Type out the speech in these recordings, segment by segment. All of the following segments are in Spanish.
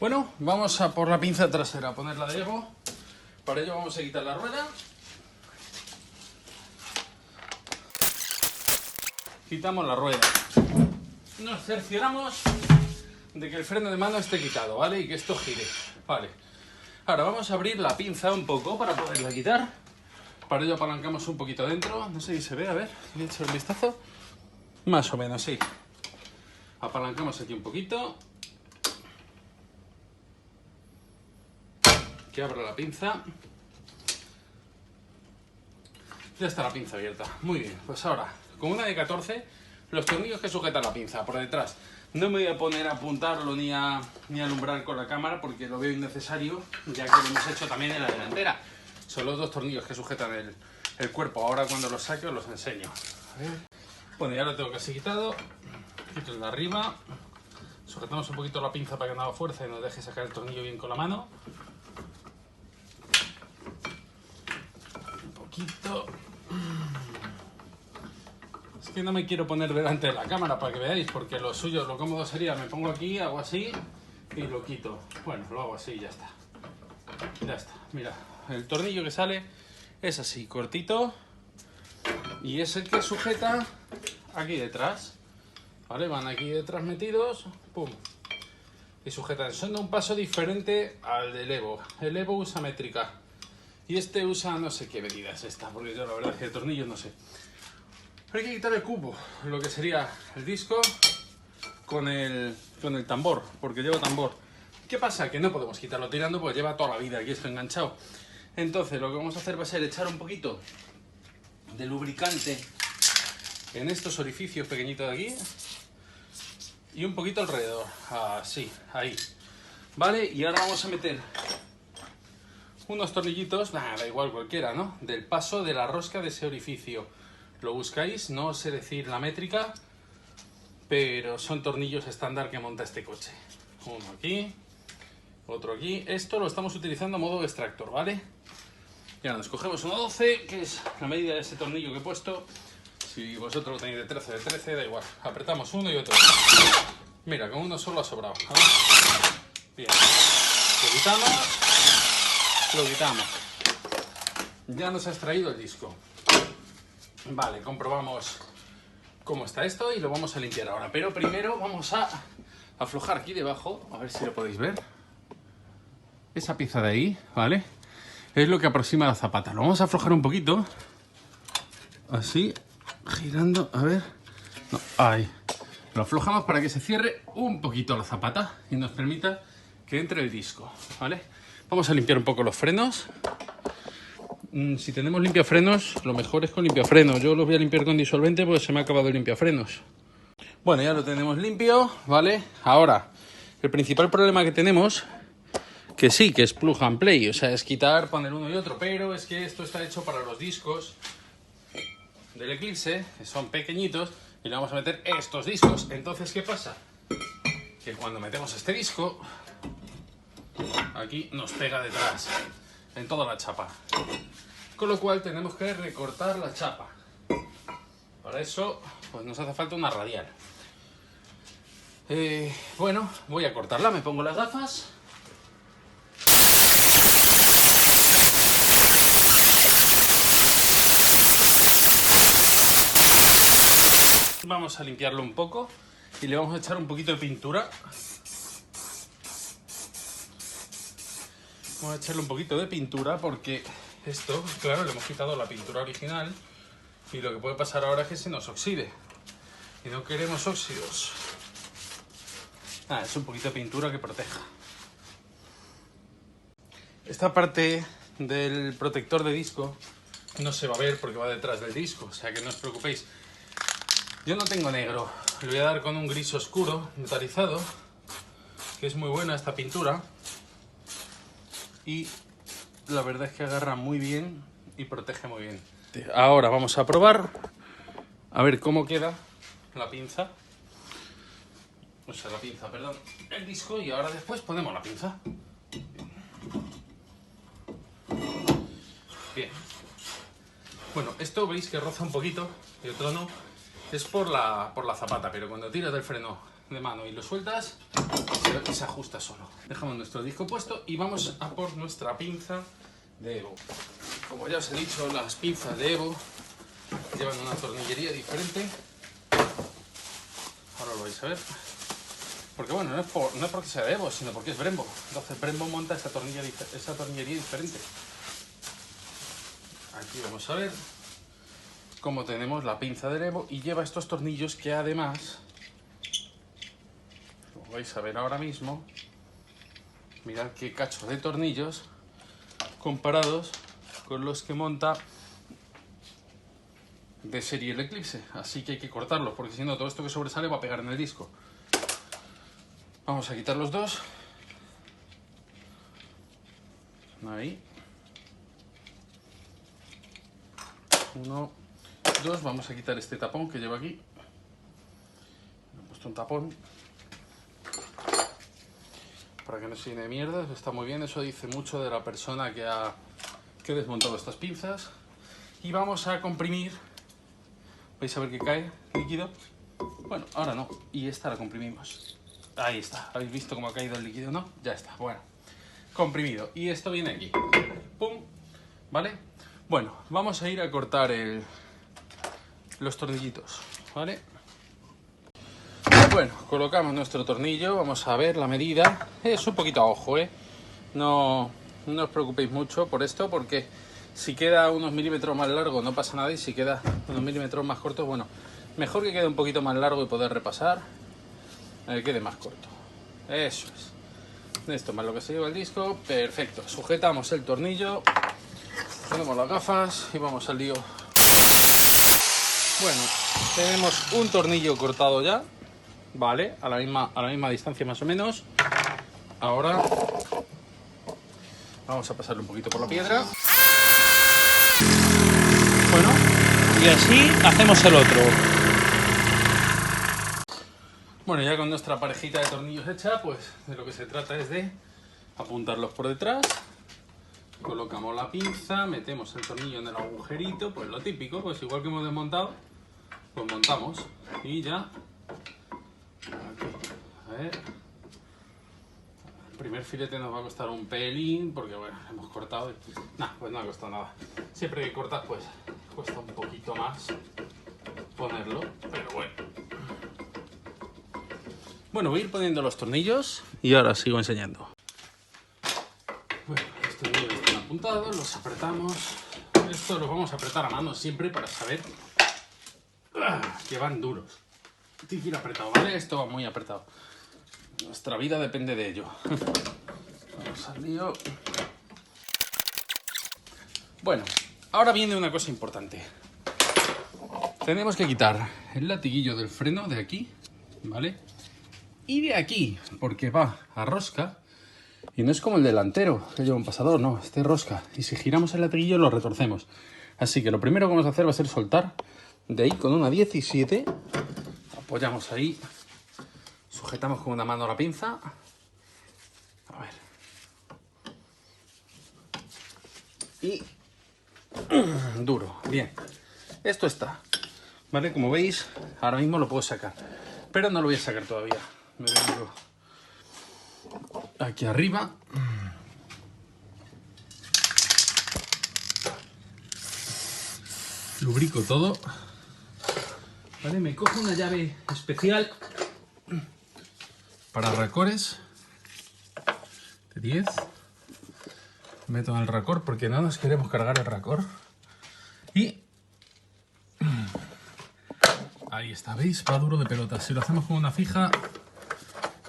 Bueno, vamos a por la pinza trasera, a ponerla de Evo. Para ello vamos a quitar la rueda. Quitamos la rueda. Nos cercioramos de que el freno de mano esté quitado, ¿vale? Y que esto gire, ¿vale? Ahora vamos a abrir la pinza un poco para poderla quitar. Para ello apalancamos un poquito dentro. No sé si se ve, a ver, voy a echar un vistazo. Más o menos, sí. Apalancamos aquí un poquito. Que abra la pinza. Ya está la pinza abierta. Muy bien, pues ahora, con una de 14, los tornillos que sujetan la pinza por detrás. No me voy a poner a apuntarlo ni a alumbrar con la cámara porque lo veo innecesario, ya que lo hemos hecho también en la delantera. Son los dos tornillos que sujetan el cuerpo. Ahora cuando los saque os los enseño. A ver. Bueno, ya lo tengo casi quitado. Quito el de arriba. Sujetamos un poquito la pinza para que no haga fuerza y nos deje sacar el tornillo bien con la mano. Un poquito. Es que no me quiero poner delante de la cámara para que veáis, porque lo suyo, lo cómodo sería, me pongo aquí, hago así y lo quito. Bueno, lo hago así y ya está. Ya está, mira, el tornillo que sale es así, cortito, y es el que sujeta aquí detrás. ¿Vale? Van aquí detrás metidos, pum, y sujetan. Son de un paso diferente al del Evo. El Evo usa métrica y este usa no sé qué medida es esta, porque yo la verdad es que de tornillos no sé. Pero hay que quitar el cubo, lo que sería el disco con el tambor, porque lleva tambor. ¿Qué pasa? Que no podemos quitarlo tirando porque lleva toda la vida aquí esto enganchado. Entonces lo que vamos a hacer va a ser echar un poquito de lubricante en estos orificios pequeñitos de aquí y un poquito alrededor, así, ahí. Vale, y ahora vamos a meter unos tornillitos, da igual cualquiera, ¿no? Del paso de la rosca de ese orificio. Lo buscáis, no sé decir la métrica, pero son tornillos estándar que monta este coche. Uno aquí, otro aquí. Esto lo estamos utilizando a modo de extractor, ¿vale? Y ahora nos cogemos una 12, que es la medida de ese tornillo que he puesto. Si vosotros lo tenéis de 13, da igual. Apretamos uno y otro. Mira, con uno solo ha sobrado. ¿Vale? Bien. Lo quitamos. Ya nos ha extraído el disco. Vale, comprobamos cómo está esto y lo vamos a limpiar ahora. Pero primero vamos a aflojar aquí debajo, a ver si lo podéis ver. Esa pieza de ahí, ¿vale? Es lo que aproxima la zapata. Lo vamos a aflojar un poquito. Así, girando, a ver. No, ahí. Lo aflojamos para que se cierre un poquito la zapata y nos permita que entre el disco, ¿vale? Vamos a limpiar un poco los frenos. Si tenemos limpiafrenos, lo mejor es con limpiafrenos. Yo los voy a limpiar con disolvente porque se me ha acabado el limpiafrenos. Bueno, ya lo tenemos limpio, ¿vale? Ahora, el principal problema que tenemos, que sí, que es plug and play, o sea, es quitar, poner uno y otro, pero es que esto está hecho para los discos del Eclipse, que son pequeñitos, y le vamos a meter estos discos. Entonces, ¿qué pasa? Que cuando metemos este disco, aquí nos pega detrás, en toda la chapa. Con lo cual tenemos que recortar la chapa. Para eso, pues nos hace falta una radial. Bueno, voy a cortarla, me pongo las gafas. Vamos a limpiarlo un poco y le vamos a echar un poquito de pintura. Vamos a echarle un poquito de pintura porque esto, claro, le hemos quitado la pintura original y lo que puede pasar ahora es que se nos oxide. Y no queremos óxidos. Es un poquito de pintura que proteja. Esta parte del protector de disco no se va a ver porque va detrás del disco, o sea que no os preocupéis. Yo no tengo negro, le voy a dar con un gris oscuro, metalizado, que es muy buena esta pintura. Y la verdad es que agarra muy bien y protege muy bien. Ahora vamos a probar a ver cómo queda la pinza. O sea, la pinza, perdón, el disco, y ahora después ponemos la pinza. Bien. Bueno, esto veis que roza un poquito y otro no. Es por la zapata, pero cuando tiras del freno de mano y lo sueltas, se ajusta solo. Dejamos nuestro disco puesto y vamos a por nuestra pinza de Evo. Como ya os he dicho, las pinzas de Evo llevan una tornillería diferente. Ahora lo vais a ver. Porque bueno, no es porque sea de Evo, sino porque es Brembo. Entonces Brembo monta esa tornillería diferente. Aquí vamos a ver cómo tenemos la pinza del Evo y lleva estos tornillos que además, lo vais a ver ahora mismo, mirad qué cachos de tornillos comparados con los que monta de serie el Eclipse. Así que hay que cortarlos porque si no todo esto que sobresale va a pegar en el disco. Vamos a quitar los dos. Ahí. 1, 2. Vamos a quitar este tapón que lleva aquí. He puesto un tapón para que no se llene de mierda. Está muy bien. Eso dice mucho de la persona que ha desmontado estas pinzas. Y vamos a comprimir. ¿Vais a ver que cae líquido? Bueno, ahora no. Y esta la comprimimos. Ahí está. ¿Habéis visto cómo ha caído el líquido? ¿No? Ya está. Bueno. Comprimido. Y esto viene aquí. ¡Pum! ¿Vale? Bueno, vamos a ir a cortar los tornillitos. ¿Vale? Bueno, colocamos nuestro tornillo. Vamos a ver la medida. Es un poquito a ojo, ¿eh? No os preocupéis mucho por esto, porque si queda unos milímetros más largo no pasa nada, y si queda unos milímetros más cortos, bueno, mejor que quede un poquito más largo y poder repasar, quede más corto. Eso es. Esto más lo que se lleva el disco. Perfecto. Sujetamos el tornillo, ponemos las gafas y vamos al lío. Bueno, tenemos un tornillo cortado ya, vale, a la misma distancia más o menos. Ahora vamos a pasarle un poquito por la piedra. Bueno, y así hacemos el otro. Bueno, ya con nuestra parejita de tornillos hecha, pues de lo que se trata es de apuntarlos por detrás. Colocamos la pinza, metemos el tornillo en el agujerito, pues lo típico, pues igual que hemos desmontado, pues montamos y ya. Aquí, a ver. El primer filete nos va a costar un pelín, porque bueno, hemos cortado y... Nah, pues no ha costado nada. Siempre que cortas, pues cuesta un poquito más ponerlo, pero bueno. Bueno, voy a ir poniendo los tornillos y ahora sigo enseñando. Bueno, los tornillos están apuntados, los apretamos. Esto los vamos a apretar a mano siempre para saber que van duros. Tiene que ir apretado, ¿vale? Esto va muy apretado. Nuestra vida depende de ello. Vamos al lío. Bueno, ahora viene una cosa importante. Tenemos que quitar el latiguillo del freno de aquí, ¿vale? Y de aquí, porque va a rosca. Y no es como el delantero, que lleva un pasador, no, este rosca. Y si giramos el latiguillo lo retorcemos. Así que lo primero que vamos a hacer va a ser soltar de ahí con una 17. Apoyamos ahí. Sujetamos con una mano la pinza. A ver. Y duro, bien. Esto está, ¿vale? Como veis, ahora mismo lo puedo sacar. Pero no lo voy a sacar todavía. Me vengo aquí arriba. Lubrico todo. Vale, me cojo una llave especial para racores de 10. Meto en el racor porque no nos queremos cargar el racor. Y ahí está, ¿veis? Va duro de pelota. Si lo hacemos con una fija,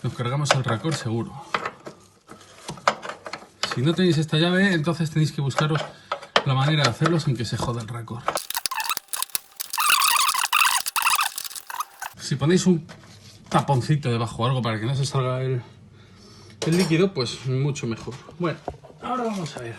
nos cargamos el racor seguro. Si no tenéis esta llave, entonces tenéis que buscaros la manera de hacerlo sin que se joda el racor. Si ponéis un taponcito debajo o algo para que no se salga el líquido, pues mucho mejor. Bueno, ahora vamos a ver.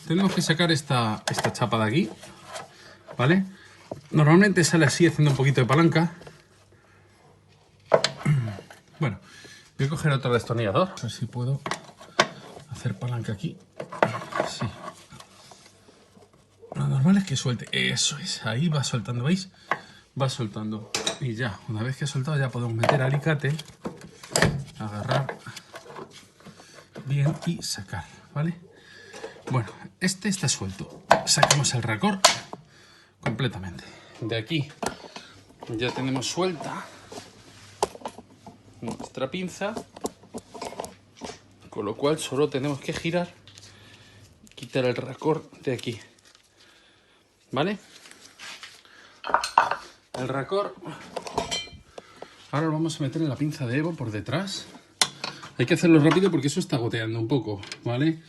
Tenemos que sacar esta chapa de aquí, ¿vale? Normalmente sale así haciendo un poquito de palanca. Bueno, voy a coger otro destornillador, a ver si puedo hacer palanca aquí. Sí. Lo normal es que suelte. Eso es, ahí va soltando, ¿veis? Va soltando. Y ya, una vez que ha soltado ya podemos meter alicate, agarrar bien y sacar, ¿vale? Bueno, este está suelto. Sacamos el racor completamente. De aquí ya tenemos suelta nuestra pinza, con lo cual solo tenemos que girar, quitar el racor de aquí, ¿vale? El racor ahora lo vamos a meter en la pinza de Evo por detrás. Hay que hacerlo rápido porque eso está goteando un poco, ¿vale?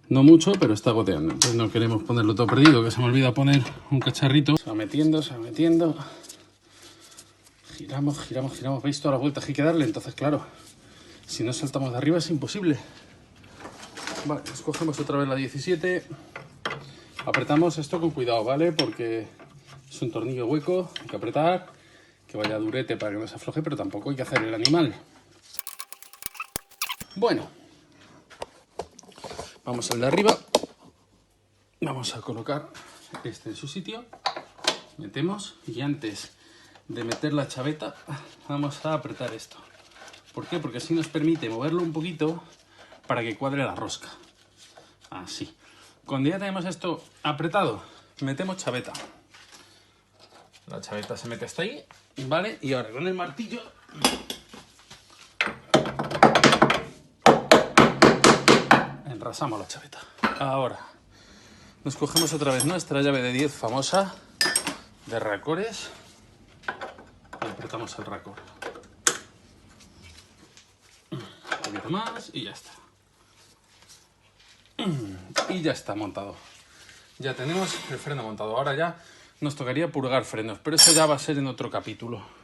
No mucho, pero está goteando. Entonces no queremos ponerlo todo perdido, que se me olvida poner un cacharrito. Se va metiendo, se va metiendo. Giramos, giramos, giramos. ¿Veis todas las vueltas que hay que darle? Entonces, claro, si no saltamos de arriba es imposible. Vale, escogemos otra vez la 17. Apretamos esto con cuidado, ¿vale? Porque es un tornillo hueco, hay que apretar, que vaya durete para que no se afloje, pero tampoco hay que hacer el animal. Bueno, vamos al de arriba. Vamos a colocar este en su sitio. Metemos y antes de meter la chaveta vamos a apretar esto. ¿Por qué? Porque así nos permite moverlo un poquito para que cuadre la rosca. Así. Cuando ya tenemos esto apretado, metemos chaveta. La chaveta se mete hasta ahí, ¿vale? Y ahora con el martillo enrasamos la chaveta. Ahora nos cogemos otra vez nuestra llave de 10 famosa de racores y apretamos el racor. Un poquito más y ya está. Y ya está montado. Ya tenemos el freno montado. Ahora ya nos tocaría purgar frenos, pero eso ya va a ser en otro capítulo.